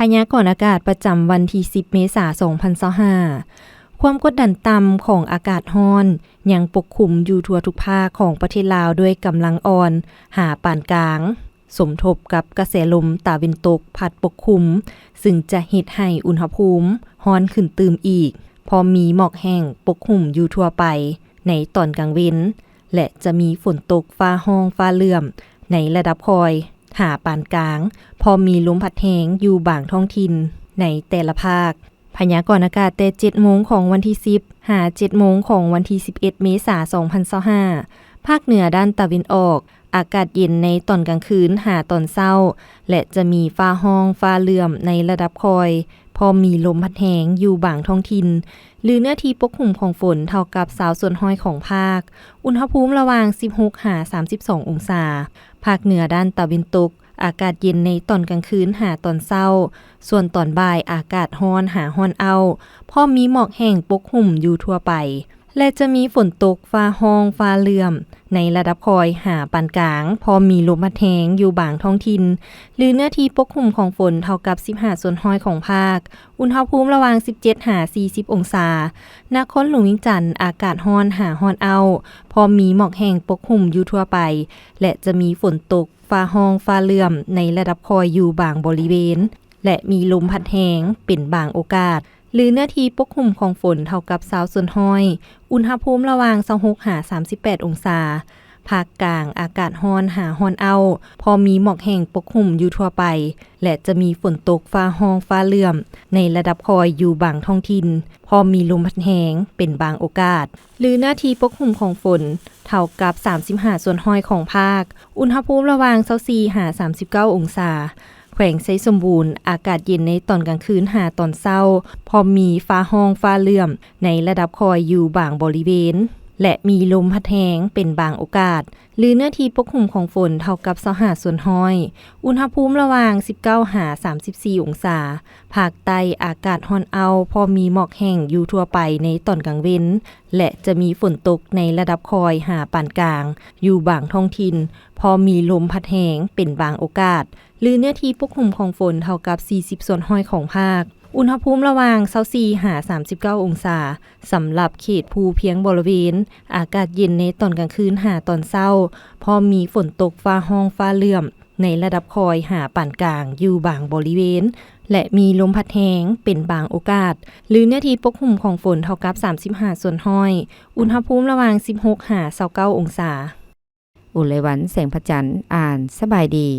พยากรณ์อากาศประจำวันที่ 10 เมษายน 2025 ความกดดันต่ำของอากาศร้อนยังปกคลุมอยู่ทั่วทุกภาคของประเทศลาวด้วยกำลังอ่อนหาปานกลางสมทบกับกระแสลมตะวันตกพัดปกคลุมซึ่งจะเฮ็ดให้อุณหภูมิร้อนขึ้นตื่มอีกพอมีหมอกแห้งปกคลุมอยู่ทั่วไปในตอนกลางเว้นและจะมีฝนตกฟ้าร้องฟ้าเหลื่อมในระดับคอยหาปานกลางพอมีลมพัดแรงอยู่บางท้องถิ่นในแต่ละภาคพยากรณ์อากาศแต่ 7 โมงของวันที่ 10 หา 7 โมงของวันที่ 11 เมษายน 2025 ภาคเหนือด้านตะวันออกอากาศเย็นในตอนกลางคืนหาตอนเช้าและจะมีฟ้าร้องฟ้าเหลื่อมในระดับคอยพอมีลมพัดแรงอยู่บางท้องถิ่นหรือเนื้อที่ปกคลุมของฝนเท่ากับ20%ของภาคอุณหภูมิระหว่าง 16-32 องศาภาคเหนือด้านตะวันตกอากาศเย็นในตอนกลางคืนหาตอนเช้าส่วนตอนบ่ายอากาศร้อนหาร้อนเอาพอมีหมอกแห้งปกคลุมอยู่ทั่วไปและจะมีฝนตกฟ้าร้องฟ้าเหลื่อมในระดับคอยหาปานกลางพอมีลมพัดแรงอยู่บางท้องถิ่นหรือเนื้อที่ปกคลุมของฝนเท่ากับ 15% ของภาคอุณหภูมิระหว่าง 17-40 องศานครหลวงวิงจันทน์อากาศร้อนหาร้อนเอาพอมีหมอกแห้งปกคลุมอยู่ทั่วไปและจะมีฝนตกฟ้าร้องฟ้าเหลื่อมในระดับคอยอยู่บางบริเวณและมีลมพัดแรงเป็นบางโอกาสหรือเนื้อที่ปกคลุมของฝนเท่ากับ20%อุณหภูมิระหว่าง 26-38 องศาภาคกลางอากาศร้อนหาร้อนเอาพอมีหมอกแห้งปกคลุมอยู่ทั่วไปและจะมีฝนตกฟ้าร้องฟ้าเหลื่อมในระดับคอยอยู่บางท้องถิ่นพอมีลมพัดแรงเป็นบางโอกาสหรือหน้าที่ปกคลุมของฝนเท่ากับ 35% ของภาคอุณหภูมิระหว่าง 24-39 องศาแขวงไชสมบูรณ์อากาศเย็นในตอนกลางคืนหาตอนเช้าพอมีฟ้าร้องฟ้าเหลื่อมในระดับคอยอยู่บางบริเวณและมีลมพัดแรงเป็นบางโอกาสหรือเนื้อที่ปกคลุมของฝนเท่ากับ25%อุณหภูมิระหว่าง 19-34 องศาภาคใต้อากาศร้อนเอาพอมีหมอกแห้งอยู่ทั่วไปในตอนกลางเว้นและจะมีฝนตกในระดับคอยหาปานกลางอยู่บางท้องถิ่นพอมีลมพัดแรงเป็นบางโอกาสหรือเนื้อที่ปกคลุมของฝนเท่ากับ 40% ของภาคอุณหภูมิระหว่าง 24-39 องศาสำหรับเขตภูเพียงบริเวณอากาศเย็นในตอนกลางคืนหาตอนเช้าพอมีฝนตกฟ้าร้องฟ้าเหลื่อมในระดับคอยหาปานกลางอยู่บางบริเวณและมีลมพัดแรงเป็นบางโอกาสหรือเนื้อที่ปกคลุมของฝนเท่ากับ 35% อุณหภูมิระหว่าง 16-29 องศาอุไรวันแสงพระจันทร์อ่านสบายดี